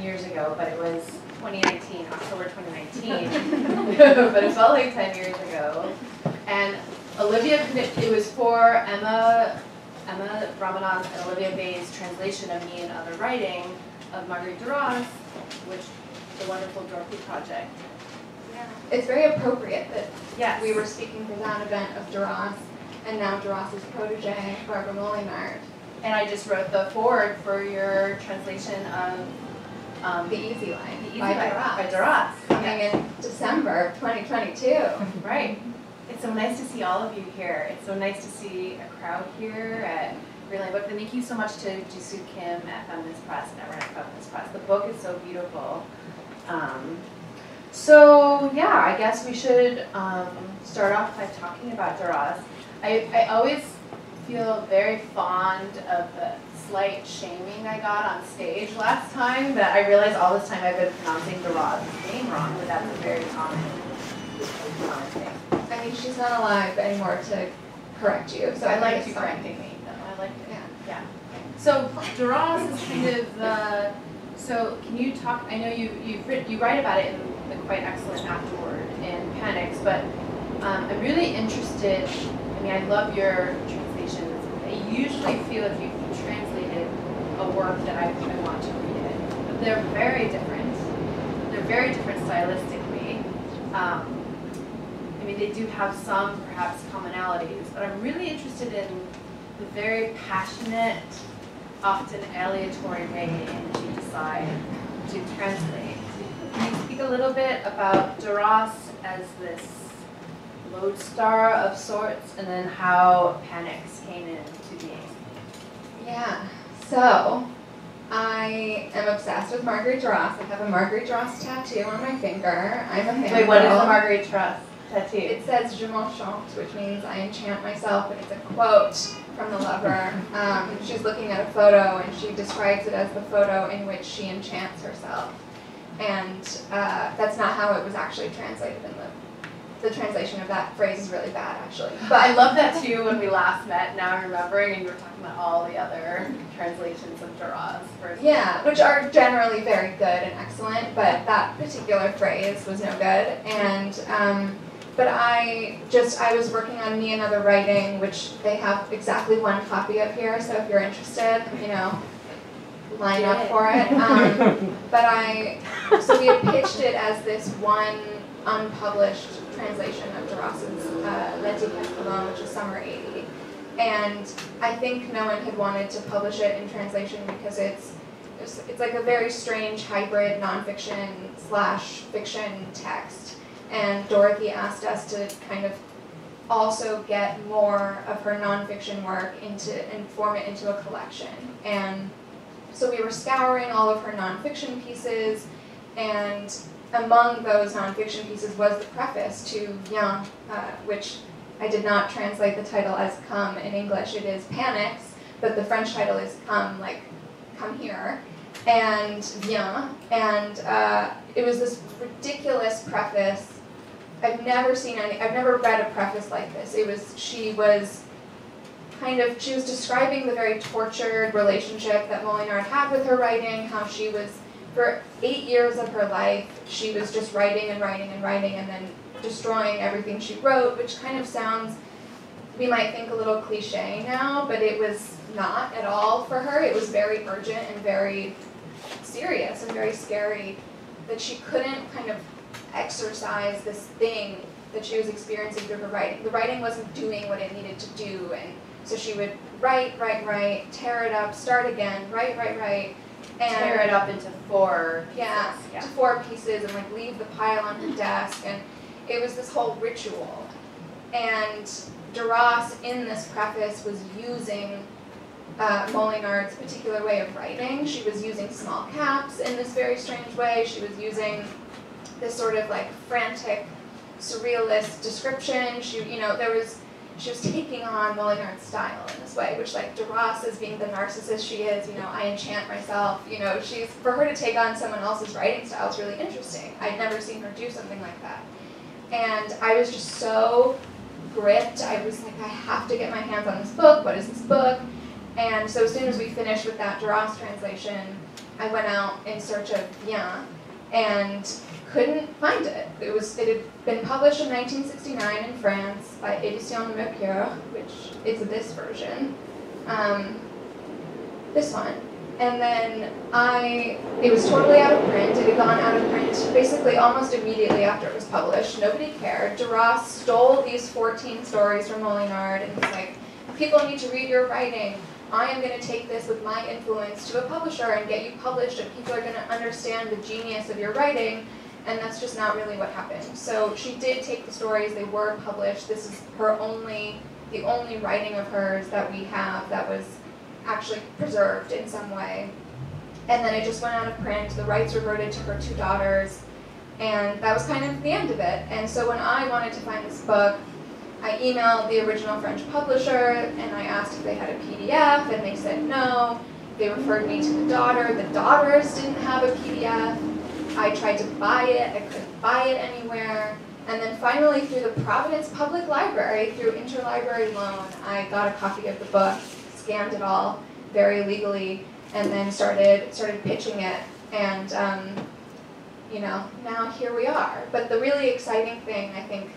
10 years ago, but it was 2019, October 2019. But it felt like 10 years ago. And Olivia, it was for Emma Ramadan and Olivia Bay's translation of Me and Other Writing of Marguerite Duras, which the wonderful Dorothy Project. Yeah. It's very appropriate that yes. we were speaking for that event of Duras, and now Duras' protégé, Barbara Molinard. And I just wrote the foreword for your translation of The Easy Life by Duras. Coming in December of 2022. Right. It's so nice to see all of you here. It's so nice to see a crowd here at Brill. And thank you so much to Jisoo Kim at Feminist Press and everyone at Feminist Press. The book is so beautiful. So yeah, I guess we should start off by talking about Duras. I always feel very fond of the slight shaming I got on stage last time, but I realize all this time I've been pronouncing Duras' name wrong, but that's a very common thing. I mean, she's not alive anymore to correct you, so I like you correcting me. No, I like it. Yeah. So Duras is kind of so can you talk? I know you write about it in the quite excellent afterword in Panics, but I'm really interested. I mean, I love your translations. I usually feel if you translated a work that I want to read it, but they're very different. They're very different stylistically. I mean, they do have some, perhaps, commonalities, but I'm really interested in the very passionate, often aleatory way in which you decide to translate. Can you speak a little bit about Duras as this lodestar of sorts, and then how Panics came into being? Yeah, so I am obsessed with Marguerite Duras. I have a Marguerite Duras tattoo on my finger. I'm a fan. Wait, what is the Marguerite Duras tattoo? It says "Je m'enchante," which means I enchant myself, and it's a quote from the lover. She's looking at a photo, and she describes it as the photo in which she enchants herself. And that's not how it was actually translated in the translation of that phrase is really bad, actually. But I love that too. When we last met, now I'm remembering, and you were talking about all the other translations of Duras. Yeah, which are generally very good and excellent, but that particular phrase was no good. And but I was working on Me and Other Writing, which they have exactly one copy of here. So if you're interested, line up for it. So we had pitched it as this one unpublished translation of Duras's L'été Castelon, which is Summer 80. And I think no one had wanted to publish it in translation because it's like a very strange hybrid nonfiction / fiction text. And Dorothy asked us to kind of also get more of her nonfiction work and form it into a collection. And so we were scouring all of her nonfiction pieces, and among those nonfiction pieces was the preface to Viens, which I did not translate the title as Come in English. It is Panics, but the French title is Come, like come here, and Viens. And it was this ridiculous preface. I've never read a preface like this. She was describing the very tortured relationship that Molinard had with her writing, how she was, for 8 years of her life, she was just writing and writing and writing and then destroying everything she wrote, which kind of sounds, we might think a little cliche now, but it was not at all for her. It was very urgent and very serious and very scary that she couldn't kind of exercise this thing that she was experiencing through her writing. The writing wasn't doing what it needed to do, and so she would write, tear it up, start again, write, and tear it up into 4 pieces. Yeah, to 4 pieces, and leave the pile on her desk, and it was this whole ritual. And Duras, in this preface, was using Molinard's particular way of writing. She was using small caps in this very strange way. She was using this sort of frantic, surrealist description. She was taking on Molinard's style in this way, which Duras, as being the narcissist she is, I enchant myself, for her to take on someone else's writing style is really interesting. I'd never seen her do something like that. And I was just so gripped. I was like, I have to get my hands on this book. What is this book? And so as soon as we finished with that Duras translation, I went out in search of bien and couldn't find it. It had been published in 1969 in France by Éditions de Mercure, which is this version, this one. And then it was totally out of print. It had gone out of print basically almost immediately after it was published. Nobody cared. Duras stole these 14 stories from Molinard and was like, people need to read your writing. I am going to take this with my influence to a publisher and get you published, and people are going to understand the genius of your writing. And that's just not really what happened. So she did take the stories, they were published. This is the only writing of hers that we have that was actually preserved in some way. And then it just went out of print, the rights reverted to her 2 daughters, and that was kind of the end of it. And so when I wanted to find this book, I emailed the original French publisher, and I asked if they had a PDF, and they said no. They referred me to the daughter. The daughters didn't have a PDF. I tried to buy it, I couldn't buy it anywhere, and then finally through the Providence Public Library, through interlibrary loan, I got a copy of the book, scanned it all very legally, and then started pitching it, and now here we are. But the really exciting thing, I think,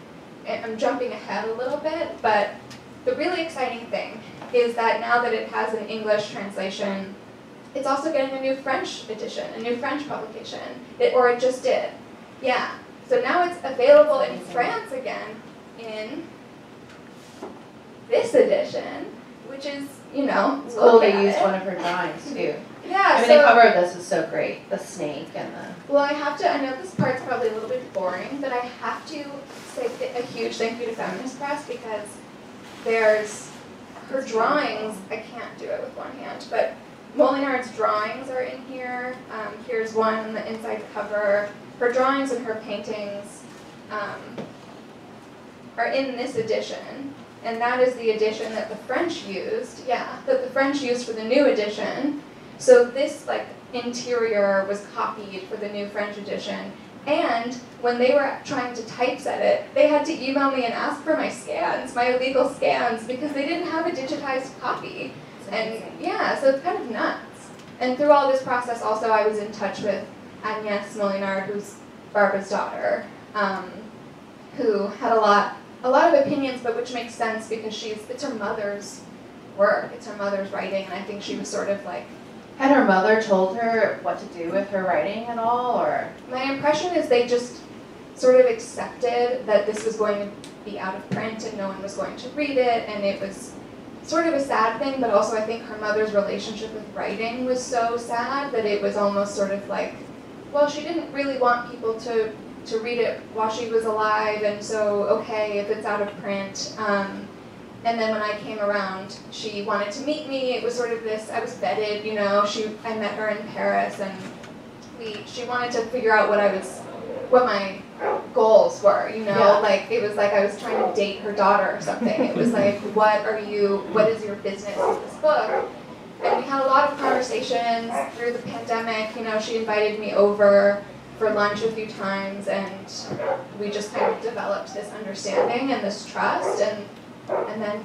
I'm jumping ahead a little bit, but the really exciting thing is that now that it has an English translation, it's also getting a new French edition, a new French publication, or it just did. Yeah, so now it's available in France again in this edition, which is, it's cool they used one of her drawings too. Yeah, I mean, the cover of this is so great, the snake and the... Well, I know this part's probably a little bit boring, but I have to say a huge thank you to Feminist Press, because there's her drawings, I can't do it with one hand, but Molinard's drawings are in here. Here's one on the inside cover. Her drawings and her paintings are in this edition, and that is the edition that the French used. Yeah, that the French used for the new edition. So this interior was copied for the new French edition. And when they were trying to typeset it, they had to email me and ask for my scans, my illegal scans, because they didn't have a digitized copy. And yeah, so it's kind of nuts. And through all this process also, I was in touch with Agnès Molinard, who's Barbara's daughter, who had a lot of opinions, but which makes sense because it's her mother's work, it's her mother's writing, and I think she was sort of like... Had her mother told her what to do with her writing at all, or? My impression is they just sort of accepted that this was going to be out of print and no one was going to read it, and it was sort of a sad thing, but also I think her mother's relationship with writing was so sad that it was almost sort of like, well, she didn't really want people to read it while she was alive, and so, okay, if it's out of print. And then when I came around, she wanted to meet me. It was sort of this, I was vetted, I met her in Paris, and she wanted to figure out what my goals were, Yeah. Like, it was like I was trying to date her daughter or something. It was like, what is your business with this book? And we had a lot of conversations through the pandemic. She invited me over for lunch a few times, and we just kind of developed this understanding and this trust, and then,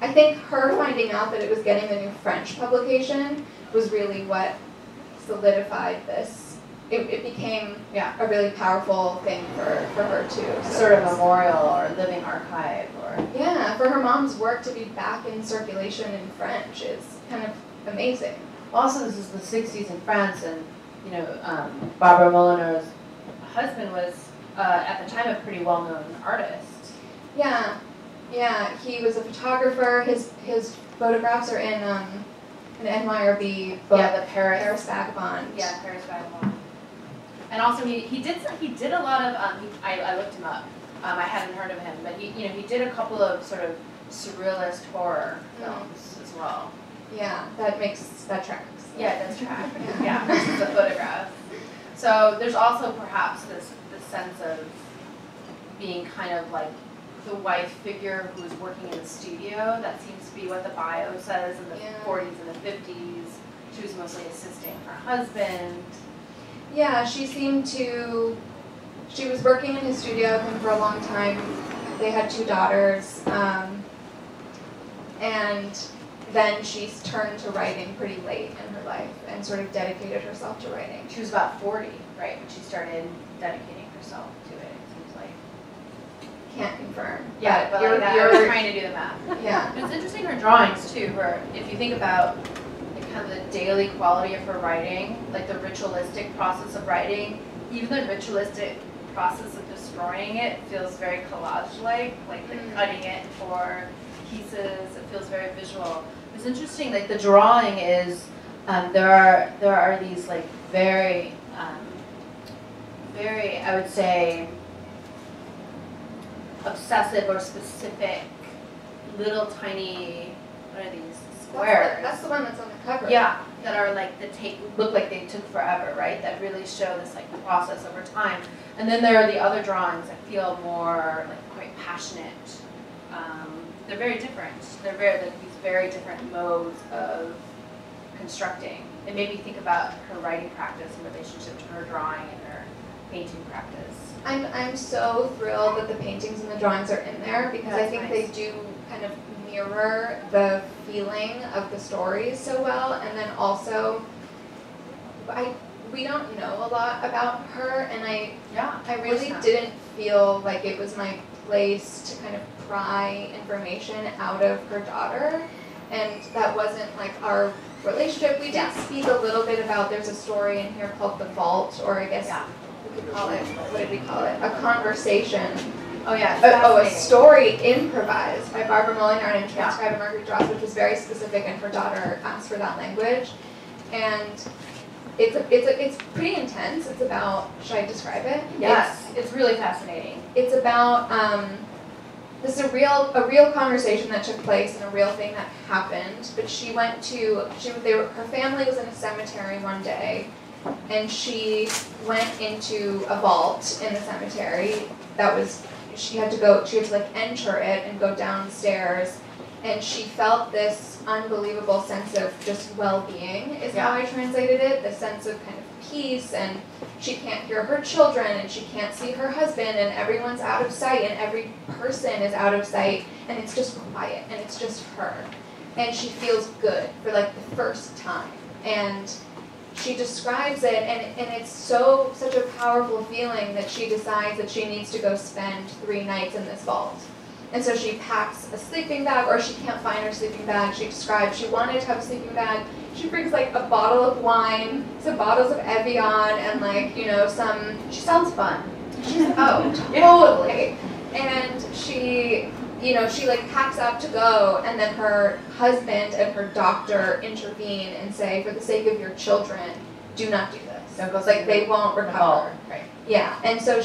I think her finding out that it was getting the new French publication was really what solidified this. It became a really powerful thing for her too. Sort of memorial or living archive, or... Yeah, for her mom's work to be back in circulation in French is kind of amazing. Also, this is the 60s in France, and, Barbara Molinard's husband was, at the time, a pretty well-known artist. Yeah. Yeah, he was a photographer. His photographs are in an NYRB book. Yeah, the Paris Vagabond. Yeah, Paris Vagabond. And also he did a lot of I looked him up. I hadn't heard of him, but he did a couple of sort of surrealist horror films as well. Yeah, that tracks. Yeah, it does track. Yeah, versus the photographs. So there's also perhaps this sense of being kind of like the wife figure who's working in the studio. That seems to be what the bio says in the 40s and the 50s. She was mostly assisting her husband. Yeah, she was working in his studio with him for a long time. They had 2 daughters. And then she turned to writing pretty late in her life and sort of dedicated herself to writing. She was about 40, right, when she started dedicating herself to it, it seems like. Can't confirm. Yeah, but like that, I was trying to do the math. Yeah. It's interesting her drawings too, where if you think about like kind of the daily quality of her writing, like the ritualistic process of writing, even the ritualistic process of destroying it feels very collage-like, like cutting it for pieces. It feels very visual. It's interesting, like the drawing is there are these like very I would say obsessive or specific little tiny, what are these, squares? That's the one that's on the cover. Yeah, that are like look like they took forever, right? That really show this like process over time. And then there are the other drawings that feel more like quite passionate. They're very different. They're these very different modes of constructing. It made me think about her writing practice in relationship to her drawing and her painting practice. I'm so thrilled that the paintings and the drawings are in there because I think they do kind of mirror the feeling of the stories so well, and then also we don't know a lot about her, and I really didn't feel like it was my place to kind of pry information out of her daughter, and that wasn't like our relationship. We did speak a little bit about, there's a story in here called The Vault, or I guess we could call it, what did we call it? A conversation. Oh yeah. A story improvised by Barbara Molinard and transcribed by Marguerite Duras, which was very specific, and her daughter asked for that language. And it's pretty intense. It's about, should I describe it? Yes, it's really fascinating. It's about this is a real conversation that took place and a real thing that happened. But she went to her family was in a cemetery one day, and she went into a vault in the cemetery. She had to like enter it and go downstairs, and she felt this unbelievable sense of just well-being is how I translated it, the sense of kind of peace, and she can't hear her children, and she can't see her husband, and everyone's out of sight, and every person is out of sight, and it's just quiet, and it's just her, and she feels good for like the first time, and she describes it, and it's such a powerful feeling that she decides that she needs to go spend 3 nights in this vault. And so she packs a sleeping bag, or she can't find her sleeping bag. She describes she wanted to have a sleeping bag. She brings like a bottle of wine, some bottles of Evian, and like, some... She sounds fun. Totally. And she like packs up to go, and then her husband and her doctor intervene and say, for the sake of your children, do not do this. Don't go like they won't recover. Right. Yeah, and so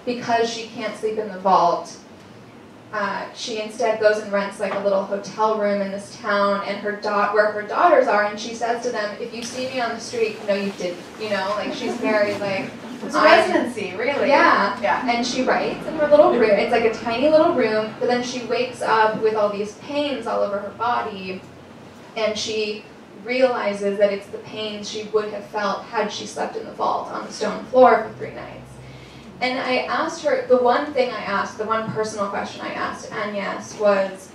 because she can't sleep in the vault, she instead goes and rents like a little hotel room in this town, and where her daughters are, and she says to them, if you see me on the street, you didn't. Like she's very like. It's a residency, really. Yeah. And she writes in her little room. It's like a tiny little room, but then she wakes up with all these pains all over her body, and she realizes that it's the pains she would have felt had she slept in the vault on the stone floor for 3 nights. And I asked her, the one personal question I asked Agnes was,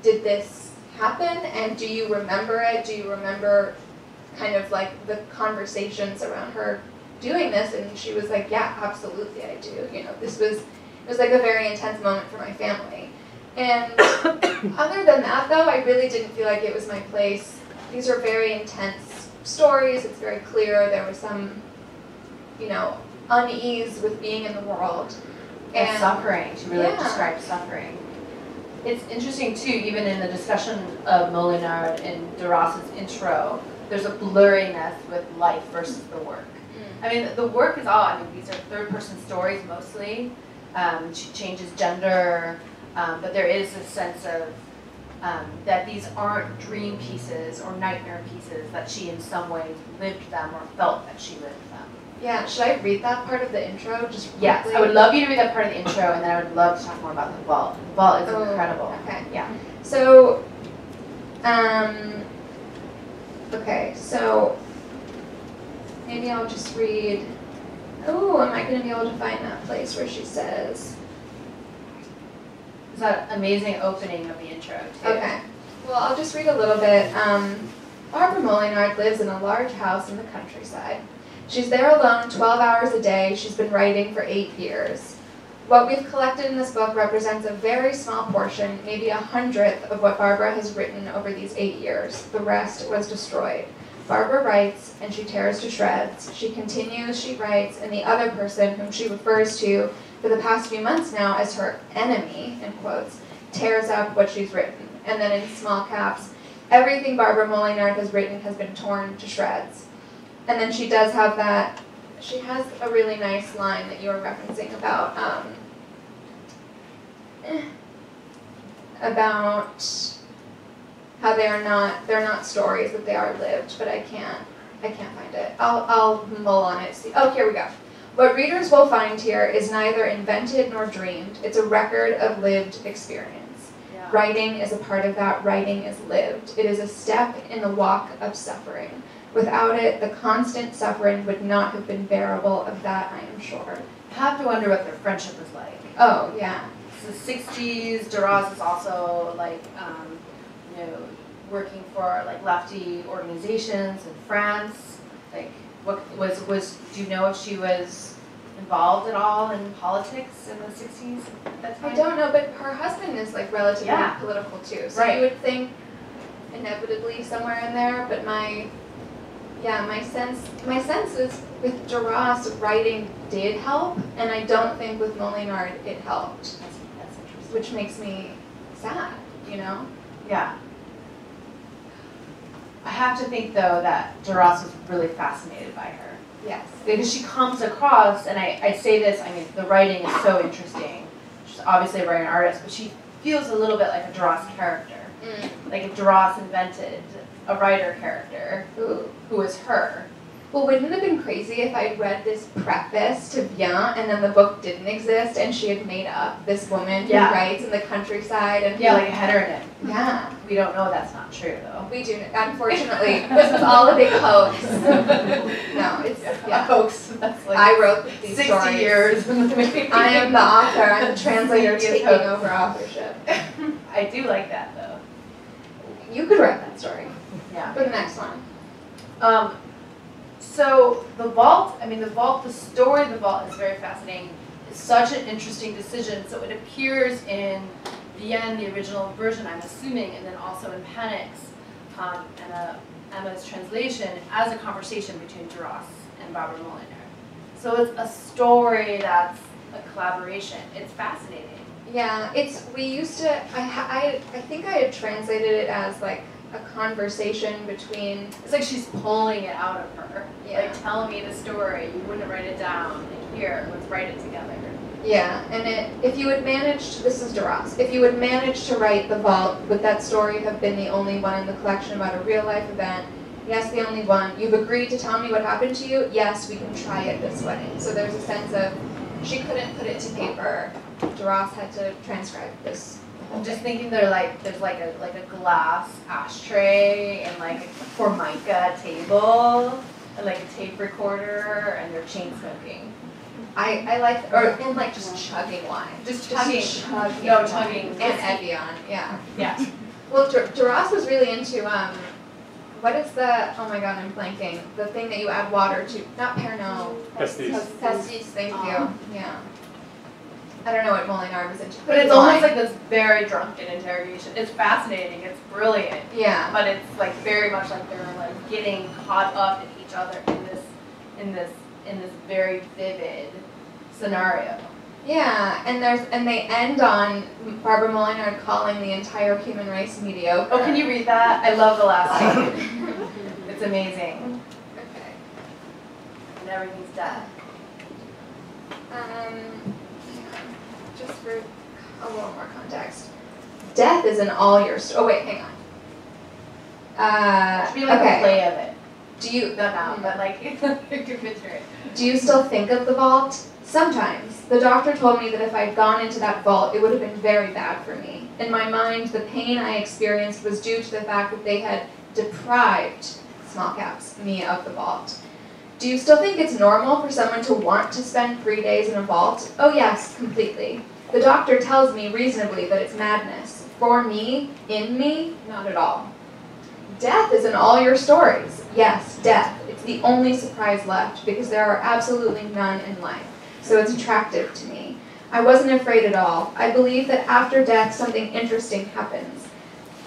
did this happen, and do you remember it? Do you remember kind of like the conversations around her doing this? And she was like, yeah, absolutely I do. It was like a very intense moment for my family. And other than that, though, I really didn't feel like it was my place. These are very intense stories. It's very clear there was some, unease with being in the world. And suffering. She really described suffering. It's interesting, too, even in the discussion of Molinard in Duras's intro, there's a blurriness with life versus the work. I mean, the work is these are third-person stories mostly. She changes gender, but there is a sense of that these aren't dream pieces or nightmare pieces, that she in some ways lived them or felt that she lived them. Yeah, should I read that part of the intro just quickly? Yes, I would love you to read that part of the intro, and then I would love to talk more about the vault. The vault is incredible. Okay. Yeah. So, so maybe I'll just read. Oh, am I going to be able to find that place where she says? It's that amazing opening of the intro, too. Okay. Well, I'll just read a little bit. Barbara Molinard lives in a large house in the countryside. She's there alone 12 hours a day. She's been writing for 8 years. What we've collected in this book represents a very small portion, maybe 100th of what Barbara has written over these 8 years. The rest was destroyed. Barbara writes, and she tears to shreds. She continues, she writes, and the other person, whom she refers to for the past few months now as her enemy, in quotes, tears up what she's written. And then in small caps, everything Barbara Molinard has written has been torn to shreds. And then she does have that, she has a really nice line that you were referencing about how they're not stories, that they are lived, but I can't find it. I'll mull on it. See. Oh, here we go. What readers will find here is neither invented nor dreamed. It's a record of lived experience. Yeah. Writing is a part of that. Writing is lived. It is a step in the walk of suffering. Without it, the constant suffering would not have been bearable. Of that, I am sure. I have to wonder what their friendship was like. Oh, yeah. It's the 60s. Duras is also like, working for like lefty organizations in France. Like, what was? Do you know if she was involved at all in politics in the 60s? I don't know, but her husband is like relatively political too. So you would think inevitably somewhere in there. But my sense is with Duras, writing did help, and I don't think with Molinard it helped. That's interesting. Which makes me sad, you know? Yeah. I have to think though that Duras was really fascinated by her. Yes. Because she comes across, and I say this, I mean, the writing is so interesting. She's obviously a writer and artist, but she feels a little bit like a Duras character. Like if Duras invented a writer character who was her. Well, wouldn't it have been crazy if I read this preface to Bien and then the book didn't exist and she had made up this woman who writes in the countryside and like a heteronym. Yeah. We don't know that's not true though. We do, unfortunately. This was all a big hoax. No, it's a hoax. That's like I wrote these 60 stories. years. I am the author. I'm the translator taking over authorship. I do like that though. You could write that story. Yeah. For the next one. So the vault, the story of the vault is very fascinating. It's such an interesting decision. So it appears in Vienne, the original version, I'm assuming, and then also in Panic's and Emma's translation as a conversation between Duras and Barbara Molinard. So it's a story that's a collaboration. It's fascinating. Yeah, we used to, I think I had translated it as like a conversation between... It's like she's pulling it out of her. Yeah. Like, tell me the story. You wouldn't write it down. Like, here, let's write it together. Yeah, and if you had managed, this is Duras, if you had managed to write The Vault, would that story have been the only one in the collection about a real life event? Yes, the only one. You've agreed to tell me what happened to you? Yes, we can try it this way. So there's a sense of, she couldn't put it to paper. Duras had to transcribe this. I'm just thinking there's like a glass ashtray and like a formica table and like a tape recorder and they're chain smoking. I like, and like just chugging wine. Just chugging. Chugging. And Evian, yeah. Yeah. Well, Duras was really into, what is the, oh my god, I'm blanking, the thing that you add water to, not Pernod. Pastis, thank you, yeah. I don't know what Molinard was into. But it's almost like this very drunken interrogation. It's fascinating. It's brilliant. Yeah. But it's like very much like they're like getting caught up in each other in this very vivid scenario. Yeah, and they end on Barbara Molinard calling the entire human race mediocre. Oh, can you read that? I love the last page. It's amazing. Okay. And everything's dead. Just for a little more context. Death is in all your oh wait, hang on. Should be like a play of it. Do you not now, but like you can picture it. Do you still think of the vault? Sometimes. The doctor told me that if I'd gone into that vault, it would have been very bad for me. In my mind, the pain I experienced was due to the fact that they had deprived, small caps, me of the vault. Do you still think it's normal for someone to want to spend 3 days in a vault? Oh yes, completely. The doctor tells me reasonably that it's madness. For me, in me, not at all. Death is in all your stories. Yes, death. It's the only surprise left because there are absolutely none in life. So it's attractive to me. I wasn't afraid at all. I believe that after death something interesting happens.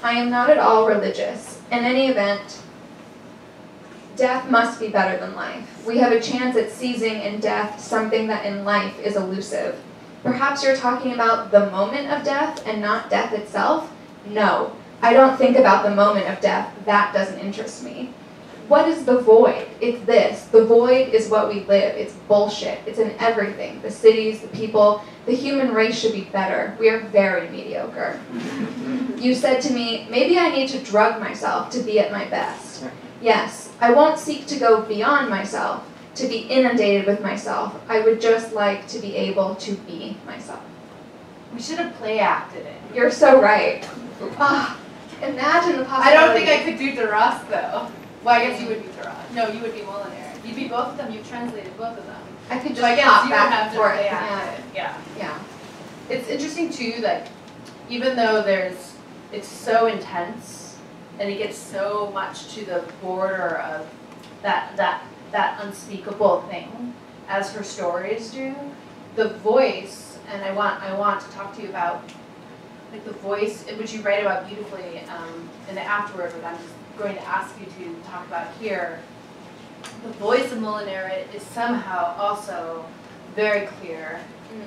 I am not at all religious. In any event, death must be better than life. We have a chance at seizing in death something that in life is elusive. Perhaps you're talking about the moment of death and not death itself? No, I don't think about the moment of death. That doesn't interest me. What is the void? It's this. The void is what we live. It's bullshit. It's in everything. The cities, the people, the human race should be better. We are very mediocre. You said to me, maybe I need to drug myself to be at my best. Yes, I won't seek to go beyond myself, to be inundated with myself. I would just like to be able to be myself. We should have play acted it. You're so right. Ah, imagine the possibility. I don't think I could do Duras though. Well, I guess you would be Duras. No, you would be Molinera. You'd be both of them. You've translated both of them. I could just So I guess hop you back would have and to forth. play act it. Yeah. Yeah. It's interesting too, like, even though it's so intense, and it gets so much to the border of that unspeakable thing, as her stories do, the voice, and I want to talk to you about, like, the voice, which you write about beautifully in the afterword, but I'm just going to ask you to talk about here. The voice of Molinera is somehow also very clear,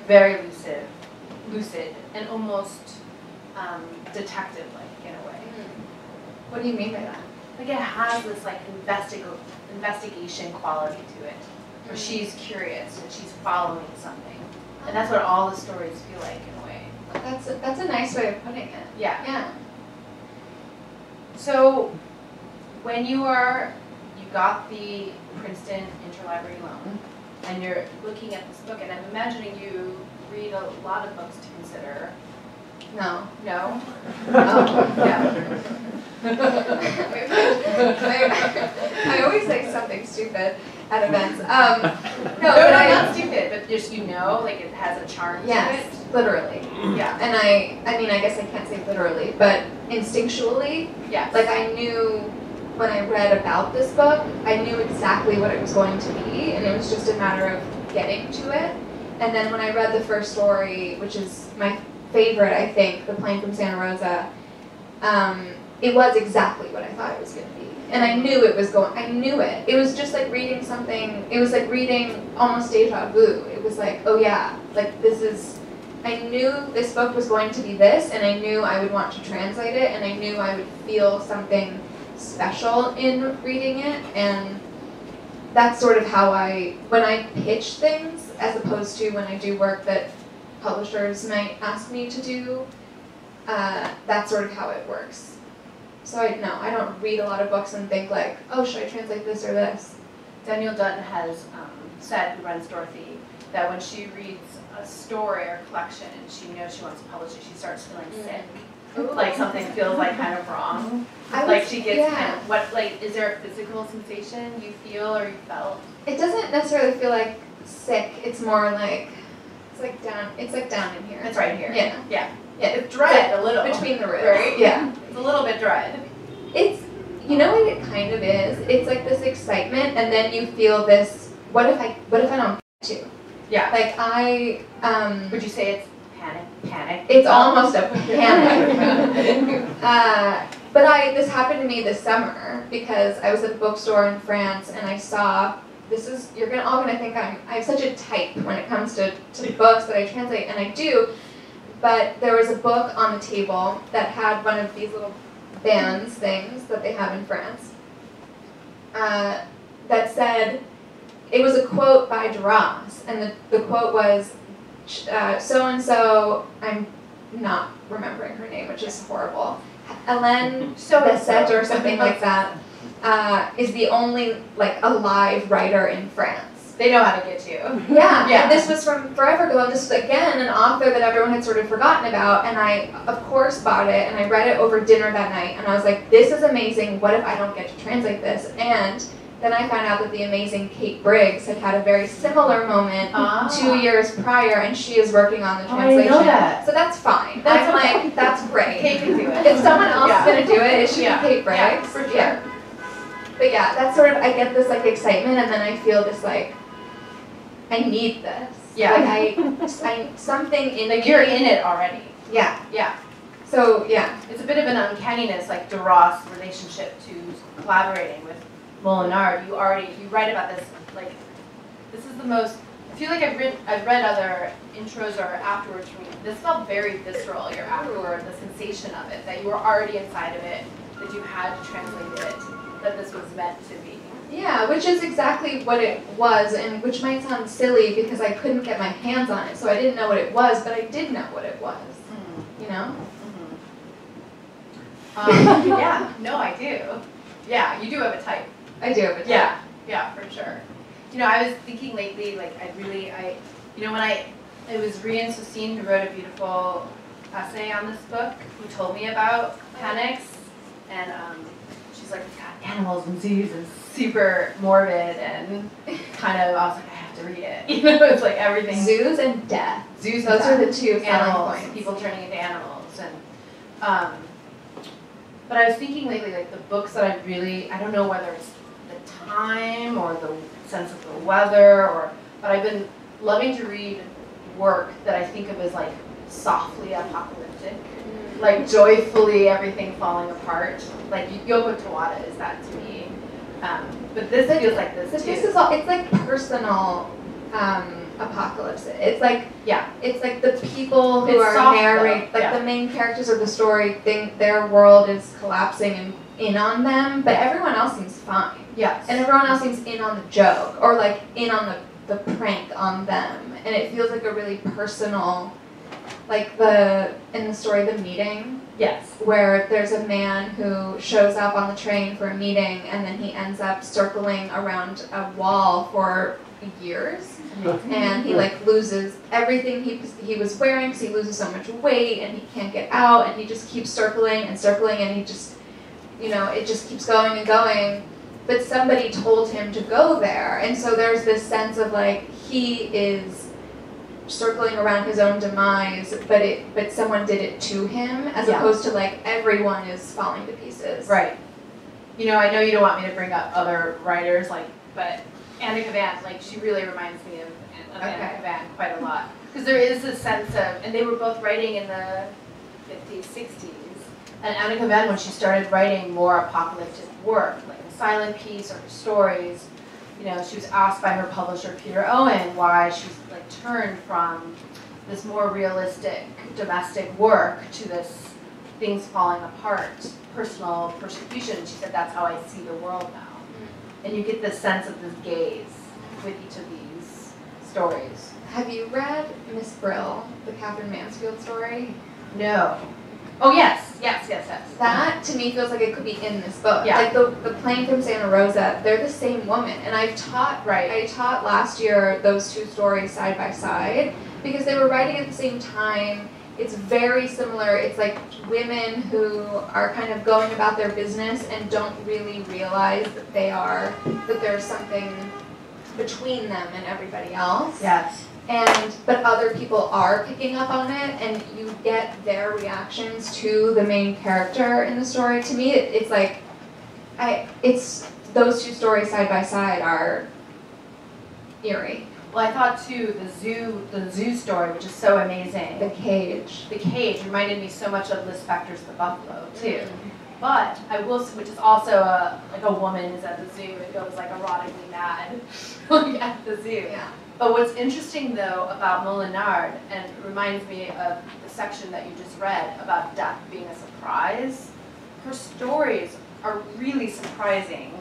very lucid, and almost detective-like in a way. What do you mean by that? Like, it has this like investigation quality to it, where she's curious and she's following something, and that's what all the stories feel like in a way. That's a nice way of putting it. Yeah. Yeah. So, when you got the Princeton Interlibrary loan, and you're looking at this book, and I'm imagining you read a lot of books to consider. No. No? Oh, Yeah. I always say something stupid at events. No, not stupid, but just, like it has a charm to yes, it. literally. Yeah. And I mean, I guess I can't say literally, but instinctually, Yes. like I knew when I read about this book, I knew exactly what it was going to be, and it was just a matter of getting to it. And then when I read the first story, which is my favorite, I think, The Plane from Santa Rosa, it was exactly what I thought it was going to be. And I knew it was I knew it. It was just like reading something, it was like reading almost deja vu. It was like, oh yeah, like I knew this book was going to be this, and I knew I would want to translate it, and I knew I would feel something special in reading it, and that's sort of how when I pitch things, as opposed to when I do work that publishers might ask me to do, that's sort of how it works. So I don't read a lot of books and think like, oh, should I translate this or this? Daniel Dutton has said, who runs Dorothy, that when she reads a story or collection and she knows she wants to publish it, she starts feeling sick. Ooh. Like something feels like kind of wrong. She gets kind of, is there a physical sensation you feel or you felt? It doesn't necessarily feel like sick. It's more like, it's like down in here. It's right here. Yeah. Yeah. Yeah, it's dread a little. Between the ribs. Right? Yeah. It's a little bit dread. It's, you know what it kind of is? It's like this excitement, and then you feel this, what if I don't get to? Yeah. Like would you say it's panic? It's almost a panic. But this happened to me this summer because I was at the bookstore in France and I saw, you're all gonna think I have such a type when it comes to books that I translate, and I do, but there was a book on the table that had one of these little bands things that they have in France that said, it was a quote by Duras, and the quote was, so-and-so, I'm not remembering her name, which is horrible, Hélène Besset or something like that, is the only alive writer in France. They know how to get you. Yeah, Yeah. And this was from forever ago, and this was again an author that everyone had sort of forgotten about, and I of course bought it, and I read it over dinner that night, and I was like, this is amazing, what if I don't get to translate this? And then I found out that the amazing Kate Briggs had had a very similar moment 2 years prior, and she is working on the translation. I didn't know that. So that's fine. That's I'm okay. like, that's great. Kate can do it. If someone else is going to do it, it should be Kate Briggs. Yeah, for sure. But yeah, that's sort of, I get this like excitement, and then I feel this like, I need this. Yeah. Like something in like you're in it already. Yeah. Yeah. So yeah. It's a bit of an uncanniness, like Duras' relationship to collaborating with Molinard. You write about this, like, this is the most, I feel like I've read other intros or afterwards from you. This felt very visceral, your afterward, the sensation of it, that you were already inside of it, that you had to translate it, that this was meant to be. Yeah, which is exactly what it was, and which might sound silly because I couldn't get my hands on it, so I didn't know what it was, but I did know what it was. You know? Yeah, no, I do. Yeah, you do have a type. I do have a type. Yeah, for sure. You know, I was thinking lately, like, it was Rian Sosine who wrote a beautiful essay on this book, who told me about panics, and she's like, it's got animals and zoos and super morbid, and kind of, I was like, I have to read it. You know, it's like everything. Zoos and death. Zoos Those and are the two animals, points. people turning into animals, and but I was thinking lately, like the books that I don't know whether it's the time or the sense of the weather, but I've been loving to read work that I think of as like softly apocalyptic, like joyfully everything falling apart. Like Yoko Tawada is that to me. But this feels like this too. This is all, it's like personal apocalypse. It's like it's like the people who are narrating, like the main characters of the story think their world is collapsing and in on them, but everyone else seems fine. Yes. And everyone else seems in on the joke, or like in on the prank on them. And it feels like a really personal, like in the story The Meeting. Yes. Where there's a man who shows up on the train for a meeting, and then he ends up circling around a wall for years. And he like loses everything he was wearing because he loses so much weight, and he can't get out, and he just keeps circling and circling, and he just, you know, it just keeps going and going. But somebody told him to go there, and so there's this sense of like he is circling around his own demise, but someone did it to him, as opposed to like everyone is falling to pieces. Right. You know, I know you don't want me to bring up other writers, like, but Anna Kavan, like, she really reminds me of Anna Kavan quite a lot. Because there is this sense of, and they were both writing in the 50s, 60s. And Anna Kavan, when she started writing more apocalyptic work, like a silent piece or her stories, you know, she was asked by her publisher, Peter Owen, why she's like turned from this more realistic domestic work to this things falling apart, personal persecution. She said, that's how I see the world now. And you get this sense of this gaze with each of these stories. Have you read Miss Brill, the Catherine Mansfield story? No. Oh, yes. That, to me, feels like it could be in this book. Yeah. Like the plane from Santa Rosa, they're the same woman. And I taught last year those two stories side by side because they were writing at the same time. It's very similar. It's like women who are kind of going about their business and don't really realize that that there's something between them and everybody else. Yes. But other people are picking up on it, and you get their reactions to the main character in the story. To me, it's like, it's those two stories side by side are eerie. Well, I thought too, the zoo story, which is so amazing. The Cage. The Cage reminded me so much of Liz Spector's The Buffalo too. But I will, which is also like a woman is at the zoo and goes like erotically mad like at the zoo. Yeah. But what's interesting though about Molinard, and it reminds me of the section that you just read about death being a surprise, her stories are really surprising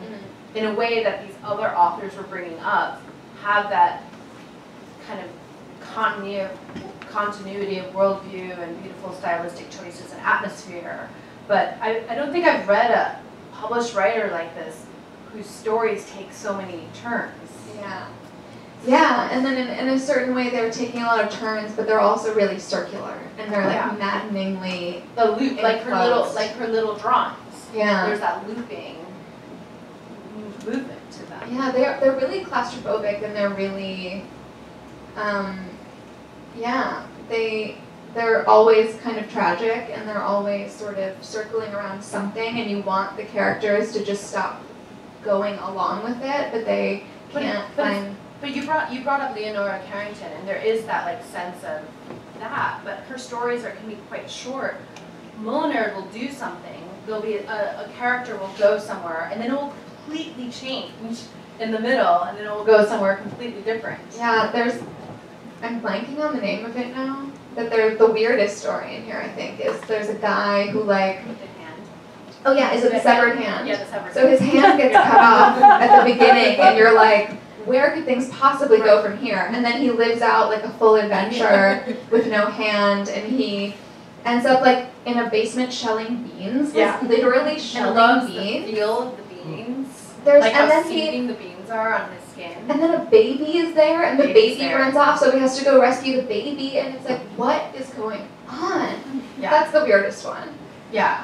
in a way that these other authors were bringing up have that kind of continuity of worldview and beautiful stylistic choices and atmosphere. But I don't think I've read a published writer like this whose stories take so many turns. Yeah. Yeah, and then in a certain way they're taking a lot of turns, but they're also really circular, and they're like maddeningly the loop, like her little drawings. Yeah. There's that looping movement to them. that. Yeah, they're really claustrophobic, and they're really, yeah, they're always kind of tragic, and they're always sort of circling around something, and you want the characters to just stop going along with it, but they can't find. But you brought up Leonora Carrington, and there is that like sense of that, but her stories can be quite short. Molinard will do something. There'll be a character will go somewhere, and then it will completely change in the middle, and then it will go somewhere completely different. Yeah, I'm blanking on the name of it now. But the weirdest story in here, I think, is there's a guy who like. With the hand. Oh yeah, is it the severed hand? Yeah, the severed hand. So his hand gets cut off at the beginning, and you're like, where could things possibly go from here? And then he lives out like a full adventure with no hand, and he ends up like in a basement shelling beans. Yeah. Literally shelling beans. The feel of the beans. There's like and how then seething the beans are on his skin. And then a baby is there, and the Baby's baby there. runs off, so he has to go rescue the baby, and it's like, what is going on? Yeah. That's the weirdest one. Yeah.